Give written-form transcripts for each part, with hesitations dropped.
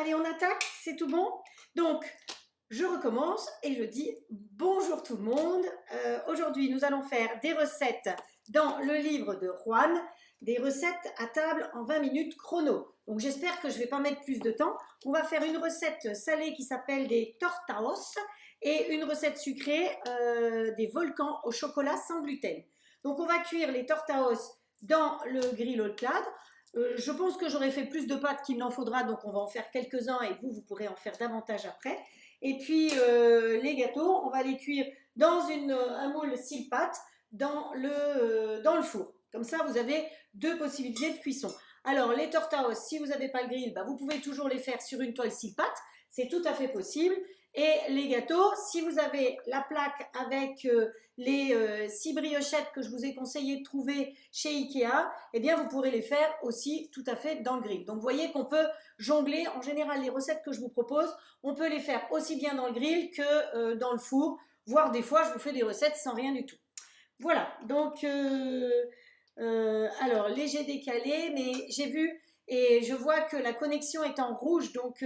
Allez, on attaque, c'est tout bon? Donc, je recommence et je dis bonjour tout le monde. Aujourd'hui, nous allons faire des recettes dans le livre de Juan, des recettes à table en 20 minutes chrono. Donc, j'espère que je ne vais pas mettre plus de temps. On va faire une recette salée qui s'appelle des tortaos et une recette sucrée des volcans au chocolat sans gluten. Donc, on va cuire les tortaos dans le grill haute clade. Je pense que j'aurai fait plus de pâtes qu'il n'en faudra, donc on va en faire quelques-uns et vous pourrez en faire davantage après. Et puis les gâteaux, on va les cuire dans un moule style pâte dans le four. Comme ça, vous avez deux possibilités de cuisson. Alors, les tortaos, si vous n'avez pas le grill, vous pouvez toujours les faire sur une toile style pâte. C'est tout à fait possible. Et les gâteaux, si vous avez la plaque avec les 6 briochettes que je vous ai conseillé de trouver chez Ikea, eh bien vous pourrez les faire aussi tout à fait dans le grill. Donc vous voyez qu'on peut jongler. En général, les recettes que je vous propose, on peut les faire aussi bien dans le grill que dans le four, voire des fois je vous fais des recettes sans rien du tout. Voilà, donc alors léger décalé, mais j'ai vu et je vois que la connexion est en rouge, donc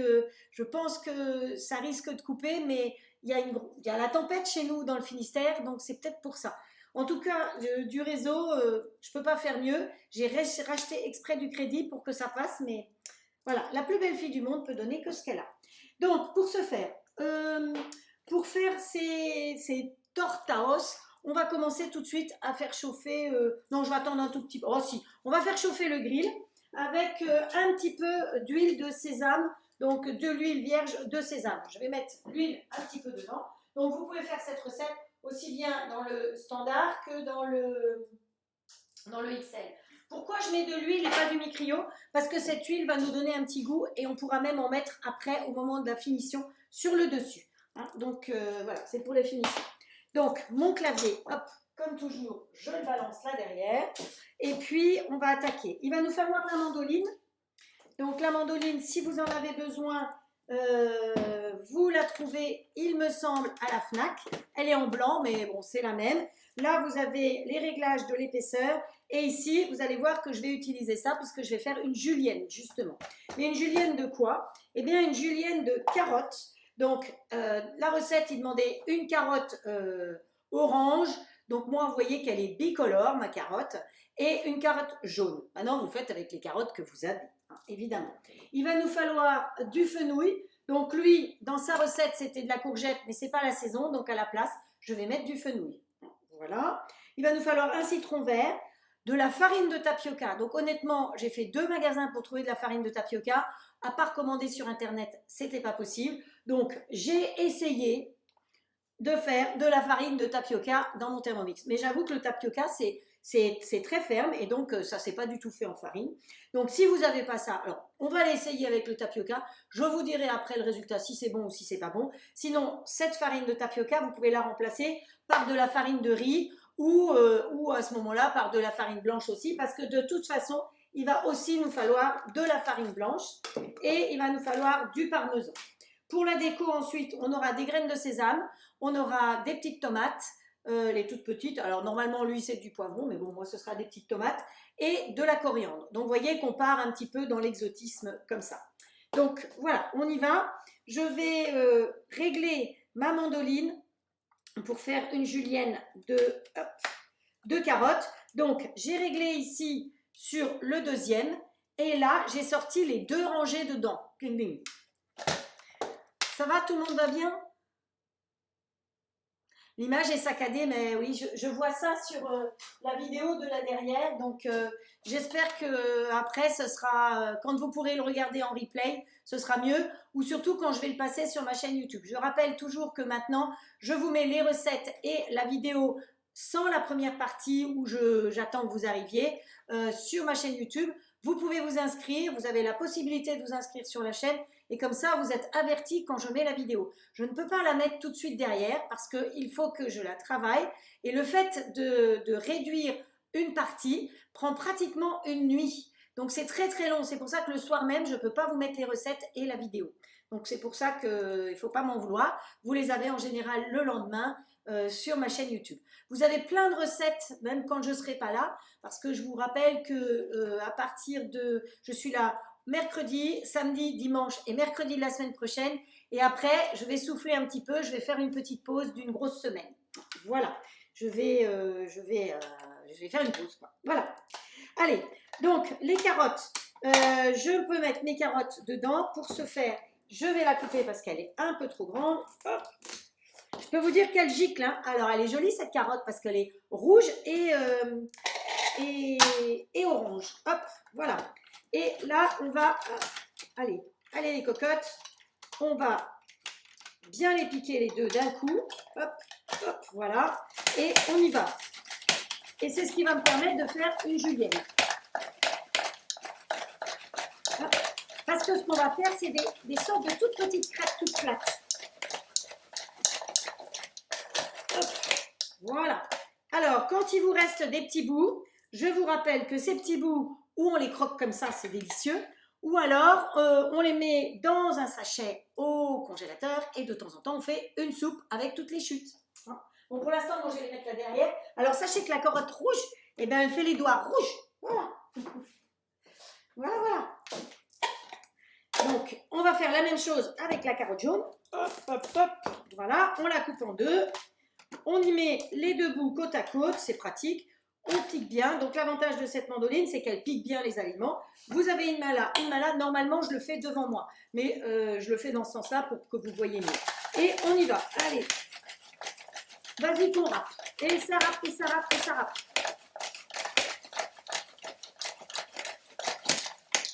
je pense que ça risque de couper, mais il y a la tempête chez nous dans le Finistère, donc c'est peut-être pour ça. En tout cas, du réseau, je ne peux pas faire mieux. J'ai racheté exprès du crédit pour que ça passe, mais voilà, la plus belle fille du monde peut donner que ce qu'elle a. Donc, pour ce faire, pour faire ces tortaos, on va commencer tout de suite à faire chauffer... non, je vais attendre un tout petit peu. Oh si, on va faire chauffer le grill avec un petit peu d'huile de sésame, donc de l'huile vierge de sésame. Je vais mettre l'huile un petit peu dedans. Donc vous pouvez faire cette recette aussi bien dans le standard que dans le XL. Pourquoi je mets de l'huile et pas du micrio? Parce que cette huile va nous donner un petit goût et on pourra même en mettre après au moment de la finition sur le dessus. Hein, donc voilà, c'est pour les finitions. Donc mon clavier, hop, comme toujours, je le balance là derrière. Et puis, on va attaquer. Il va nous falloir la mandoline. Donc, la mandoline, si vous en avez besoin, vous la trouvez, il me semble, à la Fnac. Elle est en blanc, mais bon, c'est la même. Là, vous avez les réglages de l'épaisseur. Et ici, vous allez voir que je vais utiliser ça puisque je vais faire une julienne, justement. Mais une julienne de quoi? Eh bien, une julienne de carottes. Donc, la recette, il demandait une carotte orange. Donc moi, vous voyez qu'elle est bicolore, ma carotte, et une carotte jaune. Maintenant, vous faites avec les carottes que vous avez, hein, évidemment. Il va nous falloir du fenouil. Donc lui, dans sa recette, c'était de la courgette, mais ce n'est pas la saison, donc à la place, je vais mettre du fenouil. Voilà. Il va nous falloir un citron vert, de la farine de tapioca. Donc honnêtement, j'ai fait 2 magasins pour trouver de la farine de tapioca. À part commander sur Internet, c'était pas possible. Donc j'ai essayé de faire de la farine de tapioca dans mon Thermomix. Mais j'avoue que le tapioca, c'est très ferme et donc ça, c'est pas du tout fait en farine. Donc si vous n'avez pas ça, alors on va l'essayer avec le tapioca. Je vous dirai après le résultat si c'est bon ou si c'est pas bon. Sinon, cette farine de tapioca, vous pouvez la remplacer par de la farine de riz ou à ce moment-là par de la farine blanche aussi parce que de toute façon, il va aussi nous falloir de la farine blanche et il va nous falloir du parmesan. Pour la déco, ensuite, on aura des graines de sésame, on aura des petites tomates, les toutes petites. Alors, normalement, lui, c'est du poivron, mais bon, moi, ce sera des petites tomates et de la coriandre. Donc, vous voyez qu'on part un petit peu dans l'exotisme comme ça. Donc, voilà, on y va. Je vais régler ma mandoline pour faire une julienne de carottes. Donc, j'ai réglé ici sur le deuxième et là, j'ai sorti les 2 rangées dedans. Ding, ding. Ça va, tout le monde va bien? L'image est saccadée, mais oui, je vois ça sur la vidéo de là derrière. Donc, j'espère que après, ce sera, quand vous pourrez le regarder en replay, ce sera mieux. Ou surtout quand je vais le passer sur ma chaîne YouTube. Je rappelle toujours que maintenant, je vous mets les recettes et la vidéo sans la première partie où j'attends que vous arriviez sur ma chaîne YouTube. Vous pouvez vous inscrire, vous avez la possibilité de vous inscrire sur la chaîne et comme ça, vous êtes avertis quand je mets la vidéo. Je ne peux pas la mettre tout de suite derrière parce qu'il faut que je la travaille et le fait de réduire une partie prend pratiquement une nuit. Donc c'est très très long, c'est pour ça que le soir même, je ne peux pas vous mettre les recettes et la vidéo. Donc c'est pour ça qu'il ne faut pas m'en vouloir. Vous les avez en général le lendemain sur ma chaîne YouTube. Vous avez plein de recettes, même quand je ne serai pas là, parce que je vous rappelle que à partir de... Je suis là mercredi, samedi, dimanche et mercredi de la semaine prochaine. Et après, je vais souffler un petit peu, je vais faire une petite pause d'une grosse semaine. Voilà, je vais faire une pause, quoi. Voilà. Allez, donc les carottes, je peux mettre mes carottes dedans. Pour ce faire, je vais la couper parce qu'elle est un peu trop grande. Hop. Je peux vous dire qu'elle gicle, hein. Alors, elle est jolie cette carotte parce qu'elle est rouge et orange. Hop, voilà. Et là, on va, allez les cocottes, on va bien les piquer les deux d'un coup. Hop, hop, voilà. Et on y va. Et c'est ce qui va me permettre de faire une julienne. Hop. Parce que ce qu'on va faire, c'est des sortes de toutes petites crêpes toutes plates. Hop. Voilà. Alors, quand il vous reste des petits bouts, je vous rappelle que ces petits bouts, ou on les croque comme ça, c'est délicieux, ou alors on les met dans un sachet au congélateur et de temps en temps, on fait une soupe avec toutes les chutes. Bon, pour l'instant, moi, je vais les mettre là derrière. Alors, sachez que la carotte rouge, eh ben, elle fait les doigts rouges. Voilà. Voilà, voilà. Donc, on va faire la même chose avec la carotte jaune. Hop, hop, hop. Voilà, on la coupe en deux. On y met les deux bouts côte à côte, c'est pratique. On pique bien. Donc, l'avantage de cette mandoline, c'est qu'elle pique bien les aliments. Vous avez une mala. Une mala, normalement, je le fais devant moi. Mais je le fais dans ce sens-là pour que vous voyez mieux. Et on y va. Allez. Vas-y qu'on râpe. Et ça râpe, et ça râpe, et ça râpe.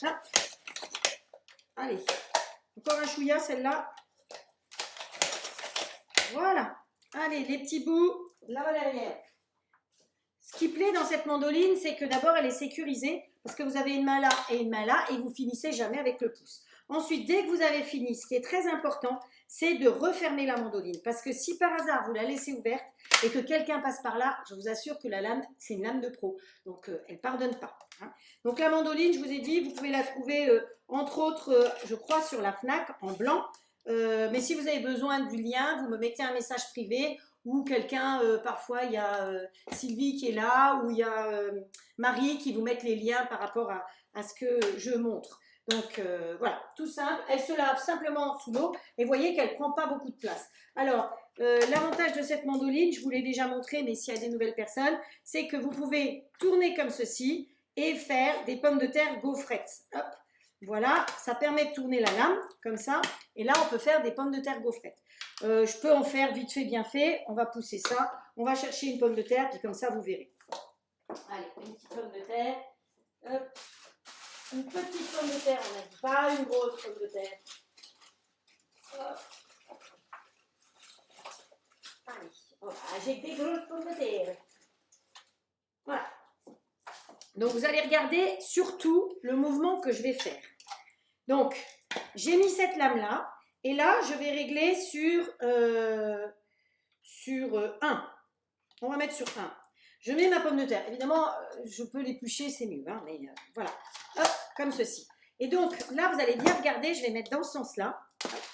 Hop. Allez. Encore un chouïa, celle-là. Voilà. Allez, les petits bouts, là derrière. Ce qui plaît dans cette mandoline, c'est que d'abord, elle est sécurisée parce que vous avez une mala et vous finissez jamais avec le pouce. Ensuite, dès que vous avez fini, ce qui est très important, c'est de refermer la mandoline. Parce que si par hasard, vous la laissez ouverte et que quelqu'un passe par là, je vous assure que la lame, c'est une lame de pro. Donc, elle ne pardonne pas. Hein. Donc, la mandoline, je vous ai dit, vous pouvez la trouver, entre autres, je crois, sur la FNAC, en blanc. Mais si vous avez besoin du lien, vous me mettez un message privé ou quelqu'un, parfois il y a Sylvie qui est là ou il y a Marie qui vous mettent les liens par rapport à ce que je montre. Donc voilà, tout simple. Elle se lave simplement sous l'eau et vous voyez qu'elle ne prend pas beaucoup de place. Alors, l'avantage de cette mandoline, je vous l'ai déjà montré, mais s'il y a des nouvelles personnes, c'est que vous pouvez tourner comme ceci et faire des pommes de terre gaufrettes. Hop. Voilà, ça permet de tourner la lame, comme ça, et là on peut faire des pommes de terre gaufrettes. Je peux en faire vite fait, bien fait, on va pousser ça, on va chercher une pomme de terre, puis comme ça vous verrez. Allez, une petite pomme de terre, hop. Une petite pomme de terre, on n'a dit pas une grosse pomme de terre. Hop. Allez, voilà, j'ai des grosses pommes de terre. Voilà. Donc, vous allez regarder surtout le mouvement que je vais faire. Donc, j'ai mis cette lame-là. Et là, je vais régler sur 1. On va mettre sur 1. Je mets ma pomme de terre. Évidemment, je peux l'éplucher, c'est mieux. Hein, mais voilà. Hop, comme ceci. Et donc, là, vous allez bien regarder. Je vais mettre dans ce sens-là.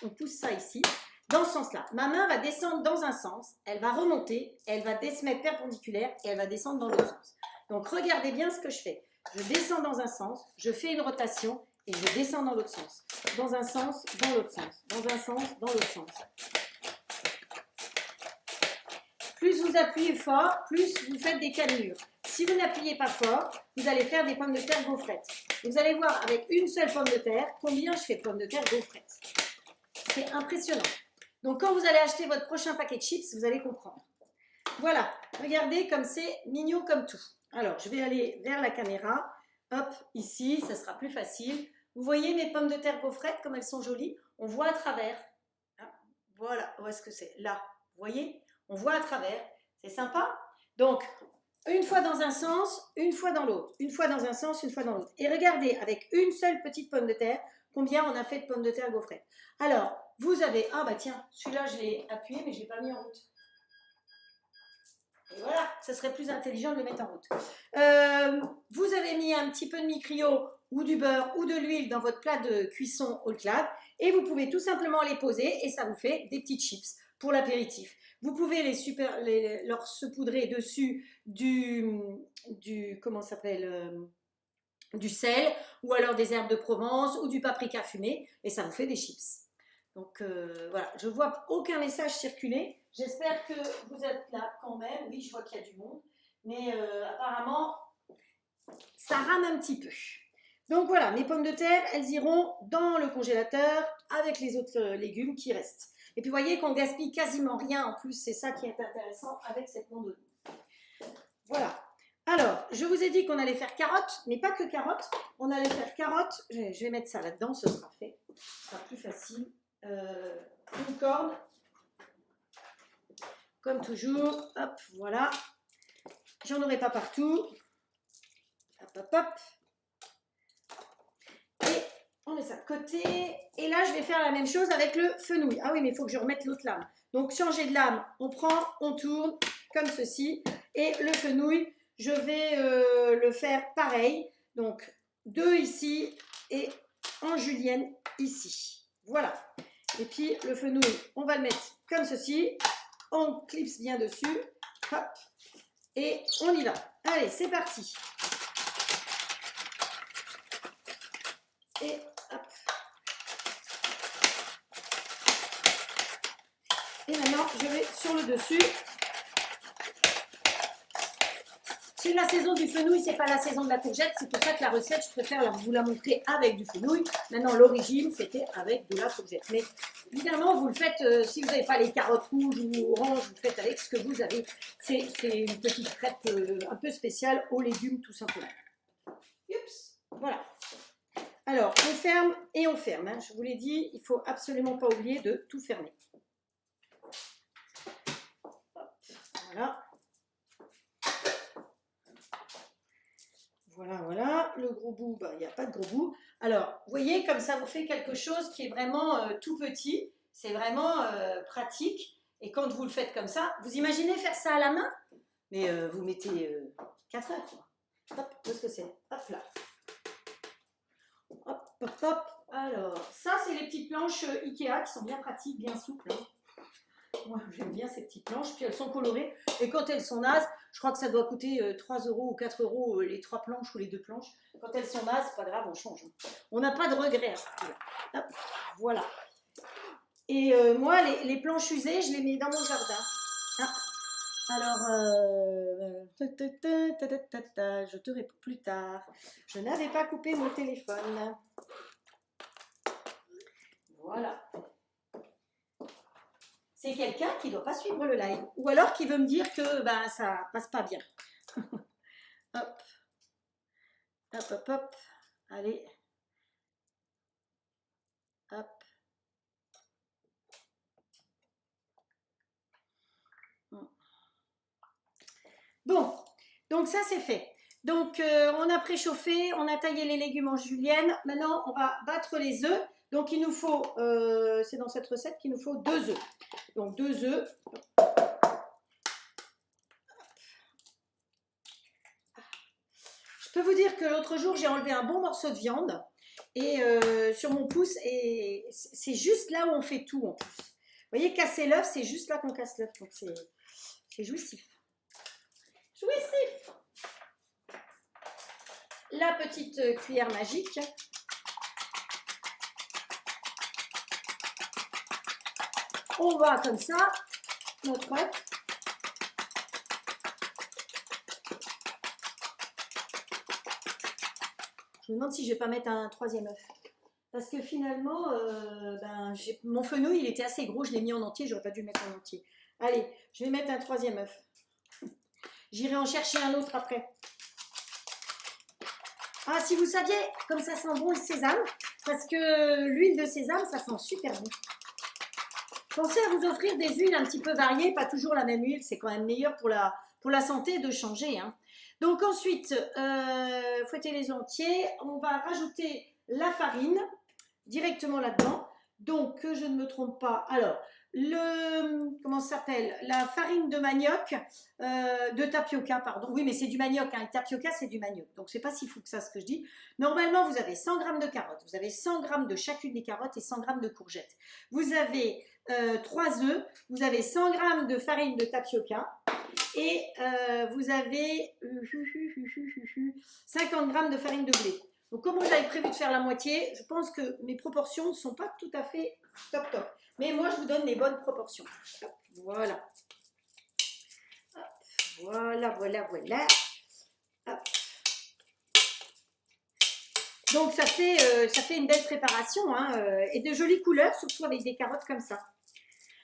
On pousse ça ici. Dans ce sens-là. Ma main va descendre dans un sens. Elle va remonter. Elle va se mettre perpendiculaire. Et elle va descendre dans l'autre sens. Donc, regardez bien ce que je fais. Je descends dans un sens, je fais une rotation et je descends dans l'autre sens. Dans un sens, dans l'autre sens. Dans un sens, dans l'autre sens. Plus vous appuyez fort, plus vous faites des cannelures. Si vous n'appuyez pas fort, vous allez faire des pommes de terre gaufrettes. Vous allez voir avec une seule pomme de terre combien je fais de pommes de terre gaufrettes. C'est impressionnant. Donc, quand vous allez acheter votre prochain paquet de chips, vous allez comprendre. Voilà, regardez comme c'est mignon comme tout. Alors, je vais aller vers la caméra. Hop, ici, ça sera plus facile. Vous voyez mes pommes de terre gaufrettes, comme elles sont jolies? On voit à travers. Voilà, où est-ce que c'est? Là, vous voyez? On voit à travers. C'est sympa? Donc, une fois dans un sens, une fois dans l'autre. Une fois dans un sens, une fois dans l'autre. Et regardez, avec une seule petite pomme de terre, combien on a fait de pommes de terre gaufrettes. Alors, vous avez... Ah bah tiens, celui-là, je l'ai appuyé, mais je ne l'ai pas mis en route. Et voilà, ça serait plus intelligent de le mettre en route. Vous avez mis un petit peu de mi-cryo ou du beurre ou de l'huile dans votre plat de cuisson au clad et vous pouvez tout simplement les poser et ça vous fait des petites chips pour l'apéritif. Vous pouvez leur saupoudrer dessus comment ça s'appelle du sel, ou alors des herbes de Provence, ou du paprika fumé, et ça vous fait des chips. Donc voilà, je ne vois aucun message circuler. J'espère que vous êtes là quand même. Oui, je vois qu'il y a du monde, mais apparemment, ça rame un petit peu. Donc voilà, mes pommes de terre, elles iront dans le congélateur avec les autres légumes qui restent. Et puis vous voyez qu'on gaspille quasiment rien en plus, c'est ça qui est intéressant avec cette mondonne. Voilà. Alors, je vous ai dit qu'on allait faire carottes, mais pas que carottes. On allait faire carottes, je vais mettre ça là-dedans, ce sera fait. Ce sera plus facile. Une corne, comme toujours. Hop, voilà. J'en aurai pas partout. Hop, hop, hop. Et on met ça de côté. Et là, je vais faire la même chose avec le fenouil. Ah oui, mais il faut que je remette l'autre lame. Donc, changer de lame, on prend, on tourne, comme ceci. Et le fenouil, je vais le faire pareil. Donc, 2 ici et en julienne ici. Voilà. Et puis, le fenouil, on va le mettre comme ceci. On clipse bien dessus. Hop. Et on y va. Allez, c'est parti. Et hop. Et maintenant, je vais sur le dessus. C'est la saison du fenouil, c'est pas la saison de la courgette. C'est pour ça que la recette, je préfère vous la montrer avec du fenouil. Maintenant, l'origine, c'était avec de la courgette. Mais évidemment, vous le faites, si vous n'avez pas les carottes rouges ou oranges, vous le faites avec ce que vous avez. C'est une petite crêpe un peu spéciale aux légumes, tout simplement. Oups, voilà. Alors, on ferme et on ferme. Hein. Je vous l'ai dit, il ne faut absolument pas oublier de tout fermer. Hop, voilà. Voilà, voilà. Le gros bout, il n'y a pas de gros bout. Alors, vous voyez, comme ça vous fait quelque chose qui est vraiment tout petit. C'est vraiment pratique. Et quand vous le faites comme ça, vous imaginez faire ça à la main? Mais vous mettez 4 heures. Quoi. Hop, où est-ce que c'est? Hop là. Hop, hop, hop. Alors, ça, c'est les petites planches Ikea qui sont bien pratiques, bien souples. Hein. Moi, j'aime bien ces petites planches. Puis elles sont colorées. Et quand elles sont nazes, je crois que ça doit coûter 3 € ou 4 € les 3 planches ou les 2 planches. Quand elles sont nazes, c'est pas grave, on change. On n'a pas de regret à ce prix-là. Hop, voilà. Et moi, les planches usées, je les mets dans mon jardin. Ah. Alors, je te réponds plus tard. Je n'avais pas coupé mon téléphone. Voilà. C'est quelqu'un qui ne doit pas suivre le live. Ou alors qui veut me dire que ben, ça passe pas bien. Hop. Hop, hop, hop. Allez. Hop. Bon, donc ça c'est fait. Donc on a préchauffé, on a taillé les légumes en julienne. Maintenant on va battre les œufs. Donc il nous faut, c'est dans cette recette qu'il nous faut 2 œufs. Donc 2 œufs. Je peux vous dire que l'autre jour j'ai enlevé un bon morceau de viande et sur mon pouce et c'est juste là où on fait tout en plus. Vous voyez, casser l'œuf, c'est juste là qu'on casse l'œuf. Donc c'est jouissif. Jouissif. La petite cuillère magique. On va comme ça, notre œuf. Je me demande si je ne vais pas mettre un 3e œuf. Parce que finalement, mon fenouil, il était assez gros, je l'ai mis en entier, j'aurais pas dû le mettre en entier. Allez, je vais mettre un 3e œuf. J'irai en chercher un autre après. Ah, si vous saviez, comme ça sent bon le sésame, parce que l'huile de sésame, ça sent super bon. Pensez à vous offrir des huiles un petit peu variées, pas toujours la même huile, c'est quand même meilleur pour la santé de changer. Hein. Donc ensuite, fouettez les entiers, on va rajouter la farine directement là-dedans. Donc, que je ne me trompe pas. Alors, comment ça s'appelle? La farine de manioc, de tapioca, pardon. Oui, mais c'est du manioc. Hein. Le tapioca, c'est du manioc. Donc, c'est pas si fou que ça, ce que je dis. Normalement, vous avez 100 g de carottes. Vous avez 100 g de chacune des carottes et 100 g de courgettes. Vous avez 3 œufs. Vous avez 100 g de farine de tapioca. et vous avez 50 grammes de farine de blé. Donc comme j'avais prévu de faire la moitié, je pense que mes proportions ne sont pas tout à fait top top. Mais moi je vous donne les bonnes proportions. Hop, voilà. Hop, voilà, voilà, voilà. Hop. Donc ça fait une belle préparation hein, et de jolies couleurs, surtout avec des carottes comme ça.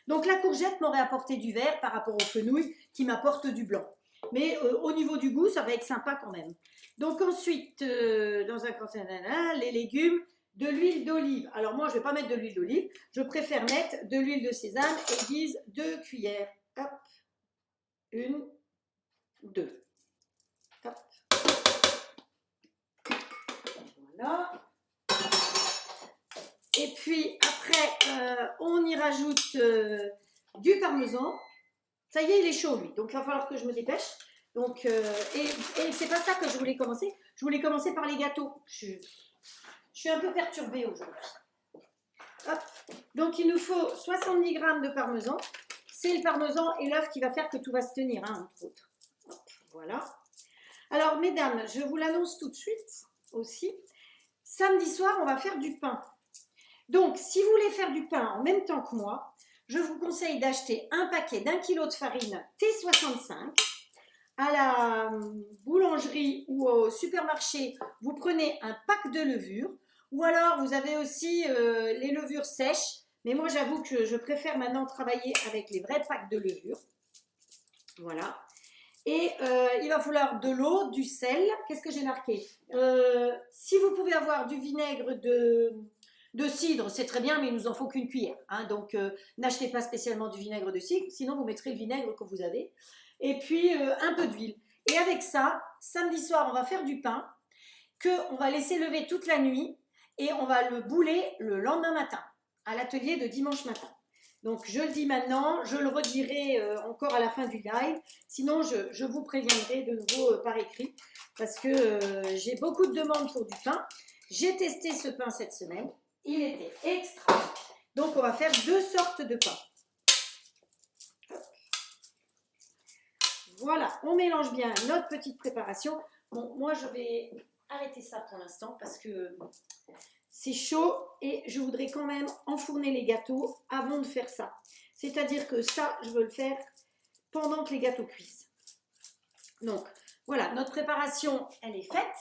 Donc la courgette m'aurait apporté du vert par rapport aux fenouil qui m'apportent du blanc. Mais au niveau du goût, ça va être sympa quand même. Donc ensuite, dans un conteneur, les légumes, de l'huile d'olive. Alors moi, je ne vais pas mettre de l'huile d'olive. Je préfère mettre de l'huile de sésame et guise 2 cuillères. Hop, 1, 2. Hop. Voilà. Et puis après, on y rajoute du parmesan. Ça y est, il est chaud lui, donc il va falloir que je me dépêche. Donc, et c'est pas ça que je voulais commencer. Je voulais commencer par les gâteaux. Je suis un peu perturbée aujourd'hui. Hop. Donc il nous faut 70 grammes de parmesan. C'est le parmesan et l'œuf qui va faire que tout va se tenir, hein, entre autres. Hop, voilà. Alors mesdames, je vous l'annonce tout de suite aussi. Samedi soir, on va faire du pain. Donc, si vous voulez faire du pain en même temps que moi, je vous conseille d'acheter un paquet d'1 kg de farine T65. À la boulangerie ou au supermarché, vous prenez un pack de levure. Ou alors, vous avez aussi les levures sèches. Mais moi, j'avoue que je préfère maintenant travailler avec les vrais packs de levure. Voilà. Et il va falloir de l'eau, du sel. Qu'est-ce que j'ai marqué? Si vous pouvez avoir du vinaigre de cidre, c'est très bien, mais il nous en faut qu'une cuillère. Hein, donc, n'achetez pas spécialement du vinaigre de cidre, sinon vous mettrez le vinaigre que vous avez. Et puis, un peu d'huile. Et avec ça, samedi soir, on va faire du pain qu'on va laisser lever toute la nuit et on va le bouler le lendemain matin, à l'atelier de dimanche matin. Donc, je le dis maintenant, je le redirai encore à la fin du live. Sinon, je vous préviendrai de nouveau par écrit parce que j'ai beaucoup de demandes pour du pain. J'ai testé ce pain cette semaine. Il était extra. Donc, on va faire 2 sortes de pain. Voilà, on mélange bien notre petite préparation. Bon, moi, je vais arrêter ça pour l'instant parce que c'est chaud et je voudrais quand même enfourner les gâteaux avant de faire ça. C'est-à-dire que ça, je veux le faire pendant que les gâteaux cuisent. Donc, voilà, notre préparation, elle est faite.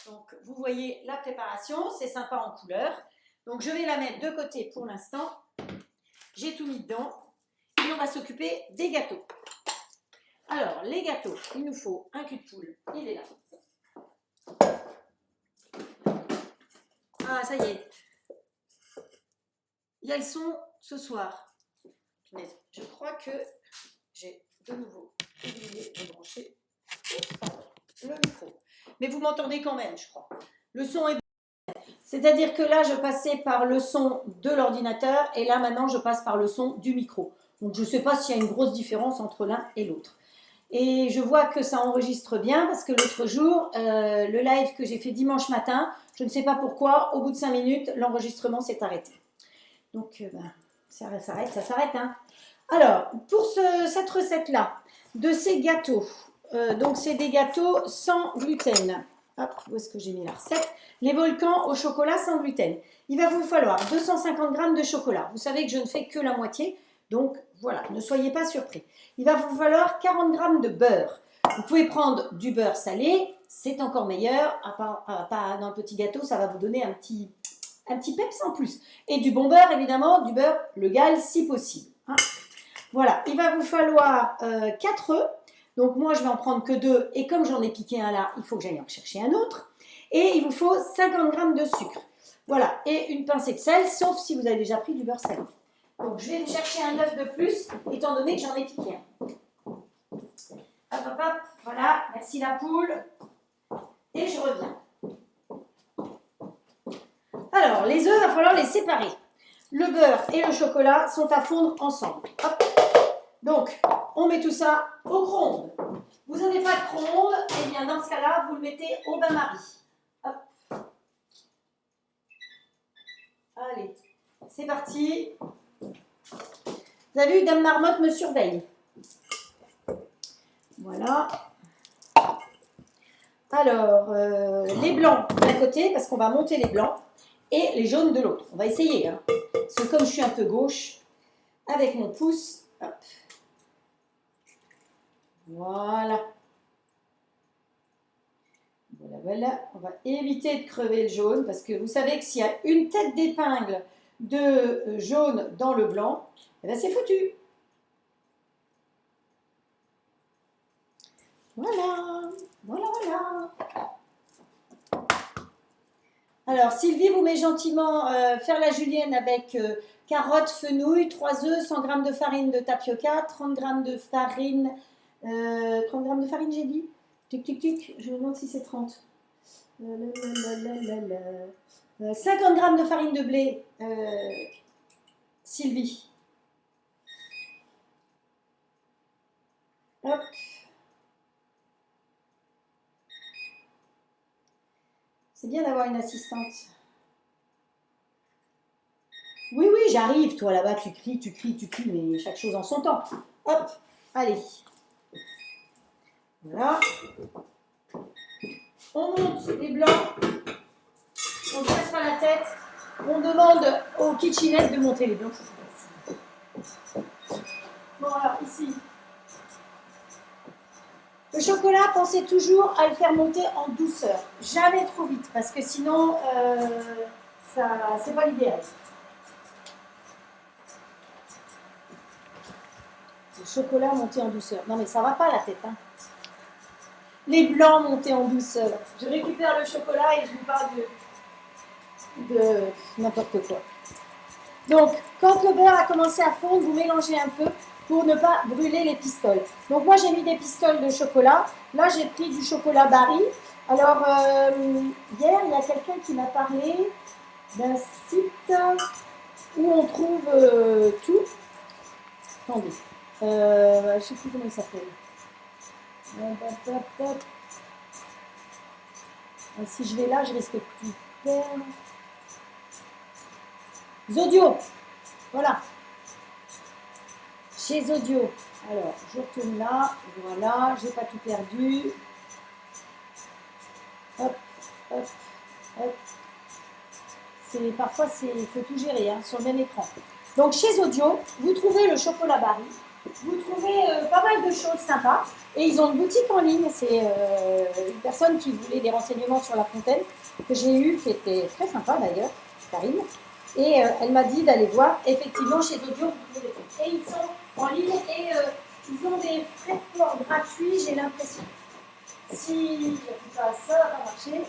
Donc, vous voyez la préparation, c'est sympa en couleur. Donc, je vais la mettre de côté pour l'instant. J'ai tout mis dedans et on va s'occuper des gâteaux. Alors, les gâteaux, il nous faut un cul de poule. Il est là. Ah, ça y est. Il y a le son ce soir. Je crois que j'ai de nouveau oublié de brancher le micro. Mais vous m'entendez quand même, je crois. Le son est bon. C'est-à-dire que là, je passais par le son de l'ordinateur et là, maintenant, je passe par le son du micro. Donc, je ne sais pas s'il y a une grosse différence entre l'un et l'autre. Et je vois que ça enregistre bien parce que l'autre jour, le live que j'ai fait dimanche matin, je ne sais pas pourquoi, au bout de 5 minutes, l'enregistrement s'est arrêté. Donc, ça s'arrête. Hein. Alors, pour cette recette-là, de ces gâteaux, donc c'est des gâteaux sans gluten. Hop, où est-ce que j'ai mis la recette? Les volcans au chocolat sans gluten. Il va vous falloir 250 g de chocolat. Vous savez que je ne fais que la moitié, donc voilà, ne soyez pas surpris. Il va vous falloir 40 g de beurre. Vous pouvez prendre du beurre salé, c'est encore meilleur. Pas dans un petit gâteau, ça va vous donner un petit peps en plus. Et du bon beurre, évidemment, du beurre legal si possible. Hein. Voilà, il va vous falloir 4 œufs. Donc moi, je vais en prendre que 2. Et comme j'en ai piqué un là, il faut que j'aille en chercher un autre. Et il vous faut 50 g de sucre. Voilà, et une pincée de sel, sauf si vous avez déjà pris du beurre salé. Donc je vais me chercher un œuf de plus, étant donné que j'en ai piqué un. Hop, hop, hop, voilà, merci la poule. Et je reviens. Alors, les œufs, il va falloir les séparer. Le beurre et le chocolat sont à fondre ensemble. Hop. Donc, on met tout ça au micro-ondes. Vous n'avez pas de micro-ondes, eh bien dans ce cas-là, vous le mettez au bain-marie. Hop. Allez, c'est parti. Vous avez vu, Dame Marmotte me surveille. Voilà. Alors, les blancs d'un côté, parce qu'on va monter les blancs, et les jaunes de l'autre. On va essayer. Hein. Parce que comme je suis un peu gauche, avec mon pouce, hop. Voilà. Voilà, voilà. On va éviter de crever le jaune, parce que vous savez que s'il y a une tête d'épingle de jaune dans le blanc, eh ben c'est foutu. Voilà, voilà, voilà. Alors, Sylvie vous met gentiment faire la julienne avec carottes, fenouil, 3 œufs, 100 g de farine de tapioca, 30 g de farine, 30 g de farine j'ai dit. Tic, tic, tic, je me demande si c'est 30. 50 g de farine de blé, Sylvie. Hop. C'est bien d'avoir une assistante. Oui, oui, j'arrive. Toi, là-bas, tu cries, mais chaque chose en son temps. Hop, allez. Voilà. On monte les blancs. On ne casse pas la tête. On demande aux kitchenettes de monter les blancs. Bon, alors, ici. Le chocolat, pensez toujours à le faire monter en douceur. Jamais trop vite, parce que sinon, c'est pas l'idéal. Le chocolat monté en douceur. Non, mais ça va pas la tête. Hein. Les blancs montés en douceur. Je récupère le chocolat et je vous parle de n'importe quoi. Donc, quand le beurre a commencé à fondre, vous mélangez un peu pour ne pas brûler les pistoles. Donc, moi, j'ai mis des pistoles de chocolat. Là, j'ai pris du chocolat Barry. Alors, hier, il y a quelqu'un qui m'a parlé d'un site où on trouve tout. Attendez. Je ne sais plus comment il s'appelle. Si je vais là, je risque de tout perdre. Zodio. Voilà. Chez Zodio. Alors, je retourne là. Voilà, j'ai pas tout perdu. Hop, hop, hop. Parfois, il faut tout gérer hein, sur le même écran. Donc, chez Zodio, vous trouvez le chocolat Barry. Vous trouvez pas mal de choses sympas. Et ils ont une boutique en ligne. C'est une personne qui voulait des renseignements sur La Fontaine, que j'ai eu, qui était très sympa d'ailleurs, Karine. Et elle m'a dit d'aller voir. Effectivement, chez Zodio, vous trouvez tout. Et ils sont en ligne et ils ont des frais de port gratuits, j'ai l'impression. Si ça va marcher.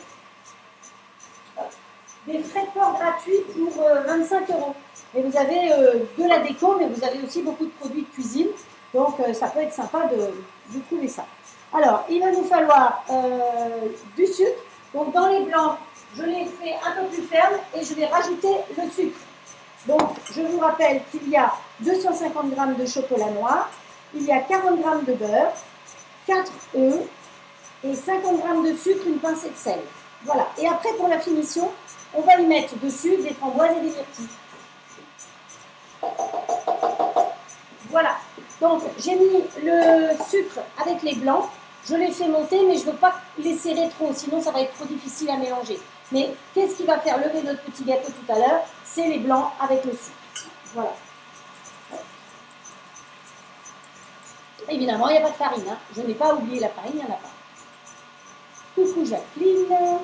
Des frais de port gratuits pour 25 €. Et vous avez de la déco, mais vous avez aussi beaucoup de produits de cuisine. Donc, ça peut être sympa de trouver ça. Alors, il va nous falloir du sucre. Donc, dans les blancs, je l'ai fait un peu plus ferme et je vais rajouter le sucre. Donc, je vous rappelle qu'il y a 250 g de chocolat noir, il y a 40 g de beurre, 4 œufs et 50 g de sucre, une pincée de sel. Voilà. Et après, pour la finition, on va y mettre dessus des framboises et des myrtilles. Voilà. Donc, j'ai mis le sucre avec les blancs. Je les fais monter, mais je ne veux pas les serrer trop, sinon ça va être trop difficile à mélanger. Mais qu'est-ce qui va faire lever notre petit gâteau tout à l'heure? C'est les blancs avec le sucre. Voilà. Évidemment, il n'y a pas de farine. Hein. Je n'ai pas oublié la farine, il n'y en a pas. Coucou Jacqueline.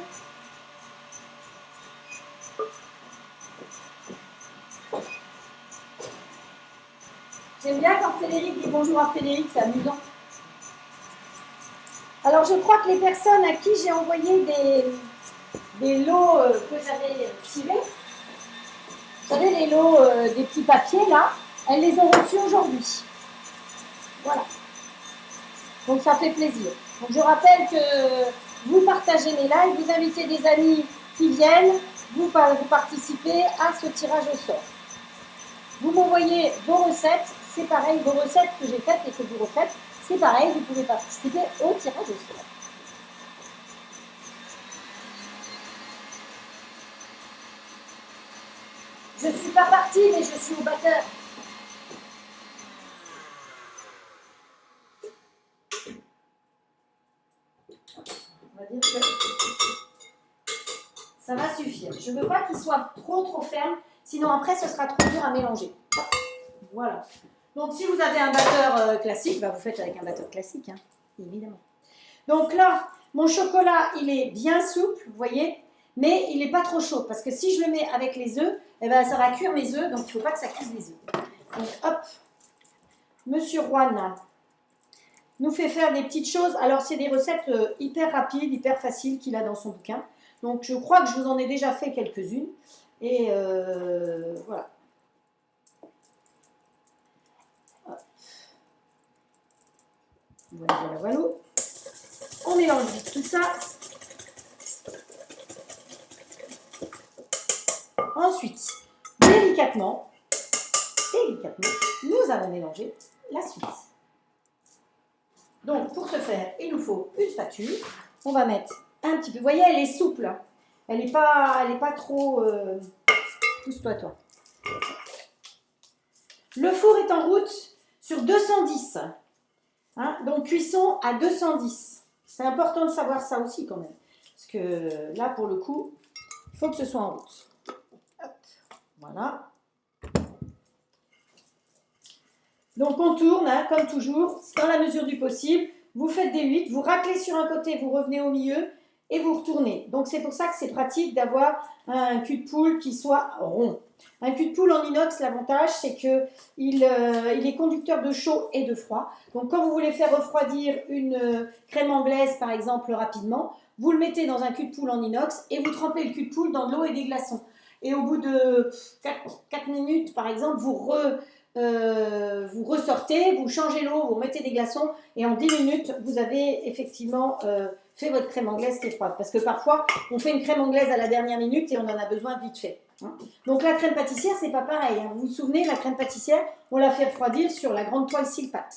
J'aime bien quand Frédéric dit bonjour à Frédéric, c'est amusant. Alors, je crois que les personnes à qui j'ai envoyé des lots que j'avais tirés, vous savez, les lots des petits papiers, là, elles les ont reçus aujourd'hui. Voilà. Donc, ça fait plaisir. Donc, je rappelle que vous partagez mes lives, vous invitez des amis qui viennent, vous participez à ce tirage au sort. Vous m'envoyez vos recettes, c'est pareil, vos recettes que j'ai faites et que vous refaites, c'est pareil, vous pouvez participer au tirage au sort. Je ne suis pas partie, mais je suis au batteur. Je ne veux pas qu'il soit trop ferme, sinon après ce sera trop dur à mélanger. Voilà. Donc si vous avez un batteur classique, bah, vous faites avec un batteur classique, hein, évidemment. Donc là, mon chocolat, il est bien souple, vous voyez, mais il n'est pas trop chaud, parce que si je le mets avec les œufs, eh ben, ça va cuire mes œufs, donc il ne faut pas que ça cuise les œufs. Donc hop, Monsieur Juan nous fait faire des petites choses. Alors c'est des recettes hyper rapides, hyper faciles qu'il a dans son bouquin. Donc je crois que je vous en ai déjà fait quelques-unes. Et voilà. Hop. Voilà. On mélange vite tout ça. Ensuite, délicatement, nous allons mélanger la suite. Donc, pour ce faire, il nous faut une spatule. On va mettre un petit peu. Vous voyez, elle est souple. Elle n'est pas trop... Pousse-toi, toi. Le four est en route sur 210. Hein, donc, cuisson à 210. C'est important de savoir ça aussi, quand même. Parce que là, pour le coup, il faut que ce soit en route. Hop, voilà. Donc on tourne, hein, comme toujours, dans la mesure du possible. Vous faites des 8, vous raclez sur un côté, vous revenez au milieu et vous retournez. Donc c'est pour ça que c'est pratique d'avoir un cul de poule qui soit rond. Un cul de poule en inox, l'avantage c'est qu'il est conducteur de chaud et de froid. Donc quand vous voulez faire refroidir une crème anglaise par exemple rapidement, vous le mettez dans un cul de poule en inox et vous trempez le cul de poule dans de l'eau et des glaçons. Et au bout de 4 minutes par exemple, vous ressortez, vous changez l'eau, vous mettez des glaçons et en 10 minutes, vous avez effectivement fait votre crème anglaise qui est froide. Parce que parfois, on fait une crème anglaise à la dernière minute et on en a besoin vite fait. Hein. Donc la crème pâtissière, c'est pas pareil. Hein. Vous vous souvenez, la crème pâtissière, on la fait refroidir sur la grande toile Silpat.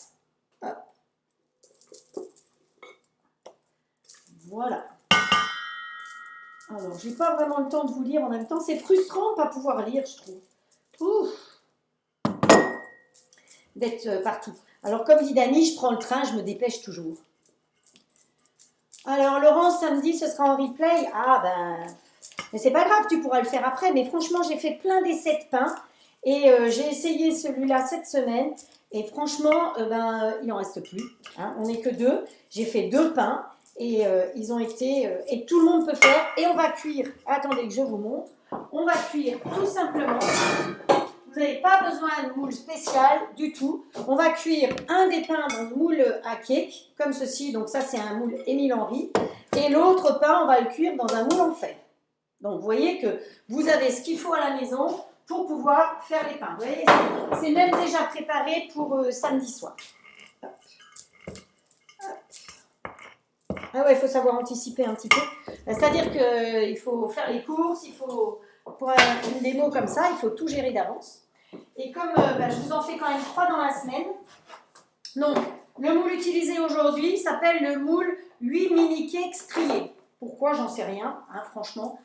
Voilà. Alors, j'ai pas vraiment le temps de vous lire en même temps. C'est frustrant de ne pas pouvoir lire, je trouve. Ouf. D'être partout. Alors, comme dit Dani, je prends le train, je me dépêche toujours. Alors, Laurent, samedi, ce sera en replay. Ah, ben, mais c'est pas grave, tu pourras le faire après. Mais franchement, j'ai fait plein d'essais de pain et j'ai essayé celui-là cette semaine. Et franchement, ben, il n'en reste plus. Hein, on n'est que 2. J'ai fait 2 pains et ils ont été... et tout le monde peut faire. Et on va cuire. Attendez que je vous montre. On va cuire tout simplement... Vous n'avez pas besoin de moule spécial du tout. On va cuire un des pains dans le moule à cake, comme ceci. Donc ça, c'est un moule Émile Henry. Et l'autre pain, on va le cuire dans un moule en fer. Donc vous voyez que vous avez ce qu'il faut à la maison pour pouvoir faire les pains. Vous voyez, c'est même déjà préparé pour samedi soir. Hop. Hop. Ah ouais, il faut savoir anticiper un petit peu. C'est-à-dire qu'il faut faire les courses, il faut... Pour une démo comme ça, il faut tout gérer d'avance. Et comme je vous en fais quand même 3 dans la semaine, donc le moule utilisé aujourd'hui s'appelle le moule 8 mini cakes striés. Pourquoi? J'en sais rien, hein, franchement.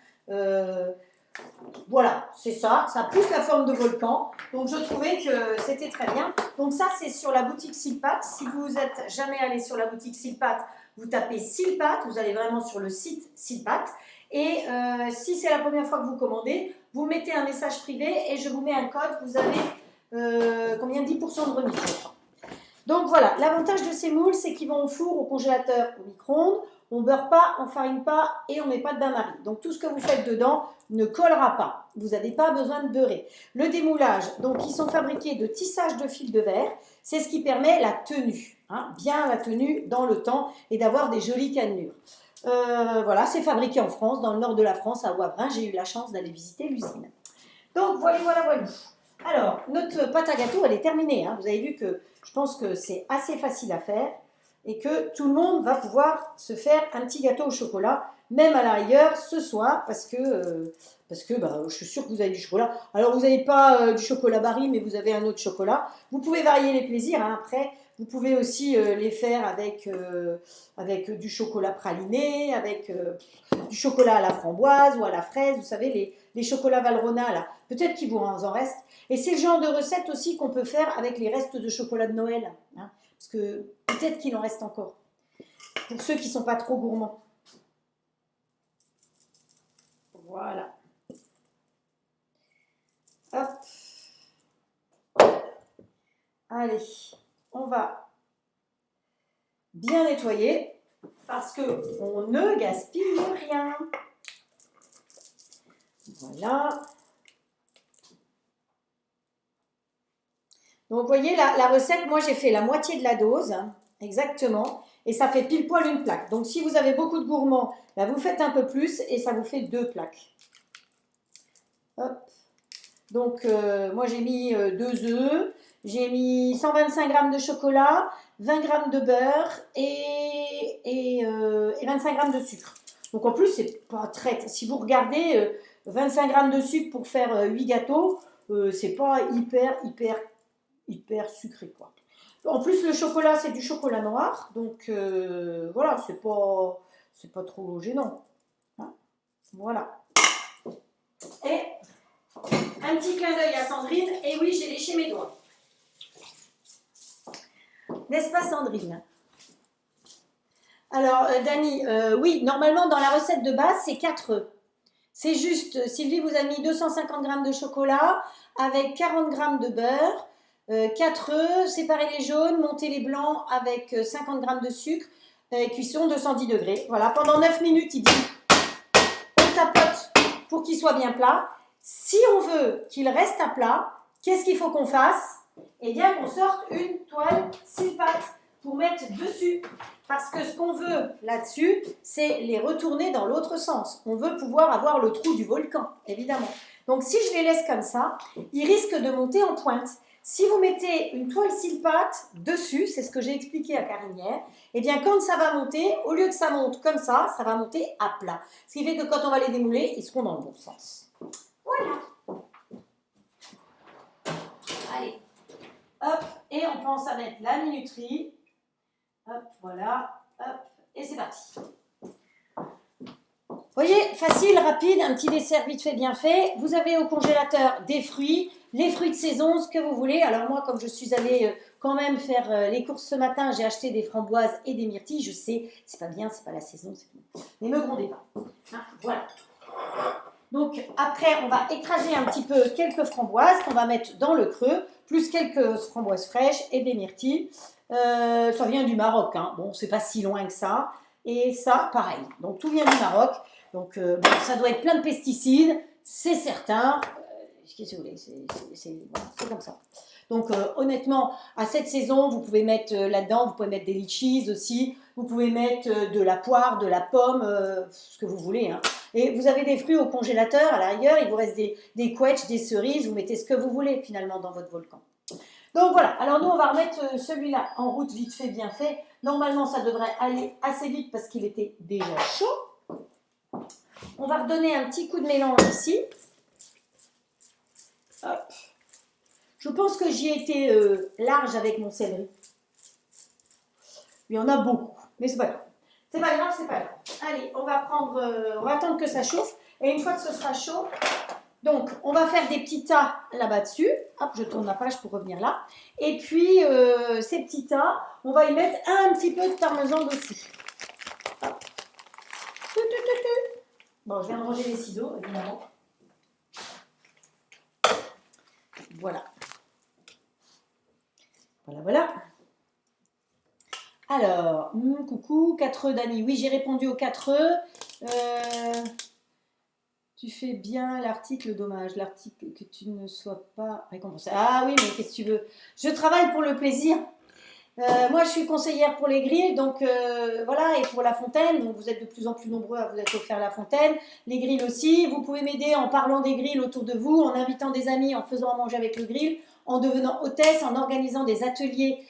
Voilà, c'est ça. Ça pousse la forme de volcan. Donc je trouvais que c'était très bien. Donc ça, c'est sur la boutique Silpat. Si vous n'êtes jamais allé sur la boutique Silpat, vous tapez Silpat, vous allez vraiment sur le site Silpat. Et si c'est la première fois que vous commandez, vous mettez un message privé et je vous mets un code. Vous avez combien? 10% de remise, je crois. Donc voilà, l'avantage de ces moules, c'est qu'ils vont au four, au congélateur, au micro-ondes. On ne beurre pas, on ne farine pas et on ne met pas de bain-marie. Donc tout ce que vous faites dedans ne collera pas. Vous n'avez pas besoin de beurrer. Le démoulage, donc ils sont fabriqués de tissage de fil de verre. C'est ce qui permet la tenue, hein, bien la tenue dans le temps et d'avoir des jolies cannelures. Voilà, c'est fabriqué en France, dans le nord de la France, à Wavrin. J'ai eu la chance d'aller visiter l'usine. Donc voilà. Alors, notre pâte à gâteau, elle est terminée. Hein. Vous avez vu que je pense que c'est assez facile à faire et que tout le monde va pouvoir se faire un petit gâteau au chocolat, même à la rigueur ce soir, parce que je suis sûre que vous avez du chocolat. Alors, vous n'avez pas du chocolat Barry, mais vous avez un autre chocolat. Vous pouvez varier les plaisirs. Hein. Après, vous pouvez aussi les faire avec du chocolat praliné, avec du chocolat à la framboise ou à la fraise. Vous savez, les chocolats Valrhona, là. Peut-être qu'il vous en reste. Et c'est le genre de recette aussi qu'on peut faire avec les restes de chocolat de Noël. Hein, parce que peut-être qu'il en reste encore. Pour ceux qui ne sont pas trop gourmands. Voilà. Hop. Allez, on va bien nettoyer parce qu'on ne gaspille rien. Voilà. Donc, vous voyez, la recette, moi, j'ai fait la moitié de la dose, hein, exactement, et ça fait pile poil une plaque. Donc, si vous avez beaucoup de gourmands, là, vous faites un peu plus et ça vous fait 2 plaques. Hop. Donc, moi, j'ai mis 2 œufs, j'ai mis 125 g de chocolat, 20 g de beurre et 25 g de sucre. Donc, en plus, c'est pas très... Si vous regardez, 25 g de sucre pour faire 8 gâteaux, c'est pas hyper sucré, quoi. En plus, le chocolat, c'est du chocolat noir, donc voilà, c'est pas trop gênant. Hein, voilà. Et un petit clin d'œil à Sandrine, et oui, j'ai léché mes doigts. N'est-ce pas, Sandrine? Alors, Dani, oui, normalement, dans la recette de base, c'est 4 œufs. C'est juste, Sylvie vous a mis 250 g de chocolat avec 40 g de beurre, 4 œufs, séparez les jaunes, montez les blancs avec 50 g de sucre, cuisson 210 degrés. Voilà, pendant 9 minutes, il dit, on tapote pour qu'il soit bien plat. Si on veut qu'il reste à plat, qu'est-ce qu'il faut qu'on fasse? Eh bien, qu'on sorte une toile cils-pâte pour mettre dessus. Parce que ce qu'on veut là-dessus, c'est les retourner dans l'autre sens. On veut pouvoir avoir le trou du volcan, évidemment. Donc, si je les laisse comme ça, ils risquent de monter en pointe. Si vous mettez une toile cils-pâte dessus, c'est ce que j'ai expliqué à Karine hier, eh bien, quand ça va monter, au lieu que ça monte comme ça va monter à plat. Ce qui fait que quand on va les démouler, ils seront dans le bon sens. Voilà. Allez. Hop, et on pense à mettre la minuterie. Hop, voilà, hop, et c'est parti. Vous voyez, facile, rapide, un petit dessert vite fait, bien fait. Vous avez au congélateur des fruits, les fruits de saison, ce que vous voulez. Alors moi, comme je suis allée quand même faire les courses ce matin, j'ai acheté des framboises et des myrtilles. Je sais, c'est pas bien, c'est pas la saison, mais ne me grondez pas. Hein, voilà. Donc après, on va écraser un petit peu quelques framboises qu'on va mettre dans le creux, plus quelques framboises fraîches et des myrtilles. Ça vient du Maroc, hein. Bon, c'est pas si loin que ça. Et ça, pareil. Donc tout vient du Maroc. Donc bon, ça doit être plein de pesticides, c'est certain. Qu'est-ce que vous voulez, c'est comme ça. Donc honnêtement, à cette saison, vous pouvez mettre là-dedans, vous pouvez mettre des litchis aussi, vous pouvez mettre de la poire, de la pomme, ce que vous voulez. Hein. Et vous avez des fruits au congélateur, à la rigueur, il vous reste des quetchs, des cerises, vous mettez ce que vous voulez finalement dans votre volcan. Donc voilà, alors nous on va remettre celui-là en route vite fait, bien fait. Normalement ça devrait aller assez vite parce qu'il était déjà chaud. On va redonner un petit coup de mélange ici. Hop. Je pense que j'y ai été large avec mon céleri. Il y en a beaucoup, mais c'est pas grave. C'est pas grave, c'est pas grave. Allez, on va attendre que ça chauffe. Et une fois que ce sera chaud, donc on va faire des petits tas là-bas dessus. Hop, je tourne la page pour revenir là. Et puis ces petits tas, on va y mettre un petit peu de parmesan dessus. Hop. Bon, je viens de ranger les ciseaux, évidemment. Voilà. Voilà. Alors, coucou, 4 œufs Dani. Oui, j'ai répondu aux 4 œufs. Tu fais bien l'article, dommage, l'article que tu ne sois pas récompensé. Ah oui, mais qu'est-ce que tu veux? Je travaille pour le plaisir. Moi, je suis conseillère pour les grilles, donc voilà, et pour la fontaine. Donc, vous êtes de plus en plus nombreux à vous être offert la fontaine. Les grilles aussi. Vous pouvez m'aider en parlant des grilles autour de vous, en invitant des amis, en faisant à manger avec le grill, en devenant hôtesse, en organisant des ateliers